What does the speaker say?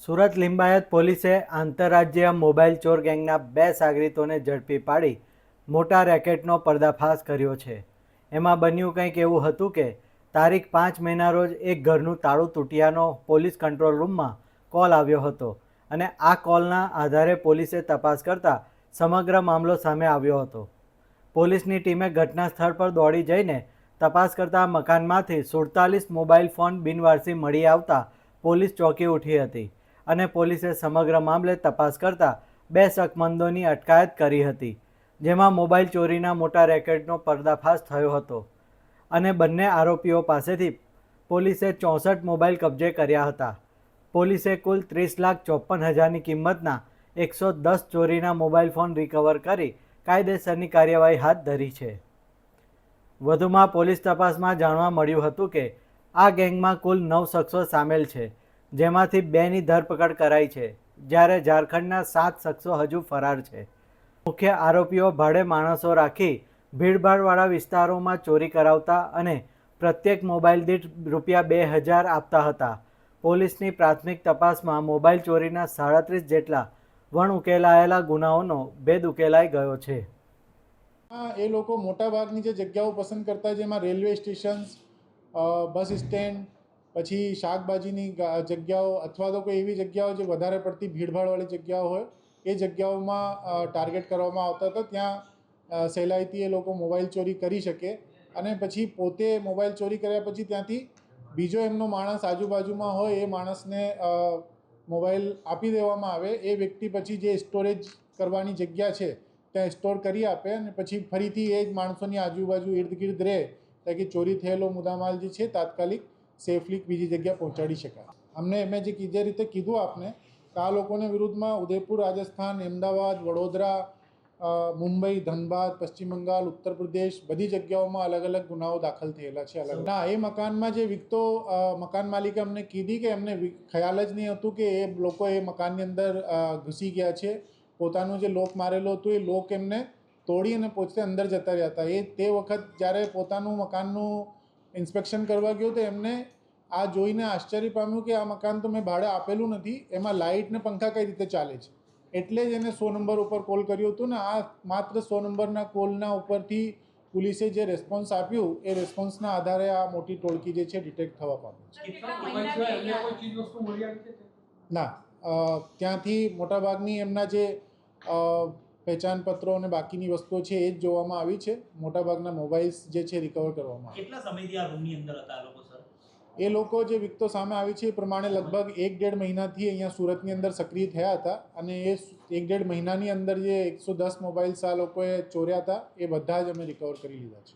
સુરત લિંબાયત પોલીસે આંતરરાજ્ય મોબાઈલ ચોર ગેંગના 2 સાગરીતોને ઝડપી પાડી મોટા રેકેટનો પર્દાફાશ કર્યો છે। એમાં બન્યું કંઈક એવું હતું કે તારીખ 5 મેના રોજ એક ઘરનું તાળું તૂટ્યાનો પોલીસ કંટ્રોલ રૂમમાં કોલ આવ્યો હતો અને આ કોલના આધારે પોલીસે તપાસ કરતા સમગ્ર મામલો સામે આવ્યો હતો। પોલીસની ટીમે ઘટના સ્થળ પર દોડી જઈને તપાસ કરતા મકાનમાંથી 47 મોબાઈલ ફોન બિનવારસી મળી આવતા પોલીસ ચોંકી ઉઠી હતી અને પોલીસે સમગ્ર મામલે તપાસ કરતા 2 શકમંદોની અટકાયત કરી હતી, જેમાં મોબાઈલ ચોરીના મોટા રેકેટનો પર્દાફાશ થયો હતો અને બંને આરોપીઓ પાસેથી પોલીસે 64 મોબાઈલ કબજે કર્યા હતા। પોલીસે કુલ 30,54,000ની કિંમતના 110 ચોરીના મોબાઈલ ફોન રિકવર કરી કાયદેસરની કાર્યવાહી હાથ ધરી છે। વધુમાં પોલીસ તપાસમાં જાણવા મળ્યું હતું કે આ ગેંગમાં કુલ 9 શખ્સો સામેલ છે, જેમાંથી 2ની ધરપકડ કરાઈ છે, જ્યારે ઝારખંડના 7 શખ્સો હજુ ફરાર છે। મુખ્ય આરોપીઓ ભાડે માણસો રાખી ભીડભાડવાળા વિસ્તારોમાં ચોરી કરાવતા અને પ્રત્યેક મોબાઈલ દીઠ ₹2000 આપતા હતા। પોલીસની પ્રાથમિક તપાસમાં મોબાઈલ ચોરીના 37 જેટલા વણ ઉકેલાયેલા ગુનાઓનો ભેદ ઉકેલાઈ ગયો છે। એ લોકો મોટાભાગની જે જગ્યાઓ પસંદ કરતા જેમાં રેલવે સ્ટેશન, બસ સ્ટેન્ડ, પછી શાકભાજીની જગ્યાઓ અથવા તો કોઈ એવી જગ્યાઓ જે વધારે પડતી ભીડભાડવાળી જગ્યાઓ હોય એ જગ્યાઓમાં ટાર્ગેટ કરવામાં આવતા હતા। ત્યાં સહેલાઈથી એ લોકો મોબાઈલ ચોરી કરી શકે અને પછી પોતે મોબાઈલ ચોરી કર્યા પછી ત્યાંથી બીજો એમનો માણસ આજુબાજુમાં હોય એ માણસને મોબાઈલ આપી દેવામાં આવે। એ વ્યક્તિ પછી જે સ્ટોરેજ કરવાની જગ્યા છે ત્યાં સ્ટોર કરી આપે અને પછી ફરીથી એ જ માણસોની આજુબાજુ ઇર્દ ગિર્દ રહે તાકી ચોરી થયેલો મુદ્દામાલ જે છે તાત્કાલિક સેફલી બીજી જગ્યાએ પહોંચાડી શકાય। અમને મેં જે રીતે કીધું આપને કે આ લોકોને વિરુદ્ધમાં ઉદયપુર, રાજસ્થાન, અમદાવાદ, વડોદરા, મુંબઈ, ધનબાદ, પશ્ચિમ બંગાળ, ઉત્તર પ્રદેશ બધી જગ્યાઓમાં અલગ અલગ ગુનાઓ દાખલ થયેલા છે। ના, એ મકાનમાં જે વિકતો મકાન માલિકે અમને કીધી કે અમને ખ્યાલ જ નહીં હતું કે એ લોકો એ મકાનની અંદર ઘૂસી ગયા છે। પોતાનું જે લોક મારેલો હતું એ લોક એમને તોડી અને પોતે અંદર જતા રહ્યા હતા। એ તે વખત જ્યારે પોતાનું મકાનનું ઇન્સ્પેક્શન કરવા ગયો તો એમને આ જોઈને આશ્ચર્ય પામ્યું કે આ મકાન તો મેં ભાડે આપેલું નથી, એમાં લાઇટ ને પંખા કઈ રીતે ચાલે છે। એટલે જ એને 100 નંબર ઉપર કોલ કર્યો હતો ને આ માત્ર 100 નંબરના કોલના ઉપરથી પોલીસે જે રેસ્પોન્સ આપ્યું એ રેસ્પોન્સના આધારે આ મોટી ટોળકી જે છે ડિટેક્ટ થવા પામી છે। ના, ત્યાંથી મોટાભાગની એમના જે પહેચાન પત્રો અને બાકીની વસ્તુઓ છે એ જ જોવામાં આવી છે। મોટાભાગના મોબાઈલ્સ જે છે રિકવર કરવામાં કેટલા સમયથી આ રૂમની અંદર હતા લોકો સર? એ લોકો જે વિગતો સામે આવી છે એ પ્રમાણે લગભગ 1-1.5 મહિનાથી અહીંયા સુરતની અંદર સક્રિય થયા હતા અને એ 1-1.5 મહિનાની અંદર જે 110 મોબાઈલ્સ આ લોકોએ ચોર્યા હતા એ બધા જ અમે રિકવર કરી લીધા છે।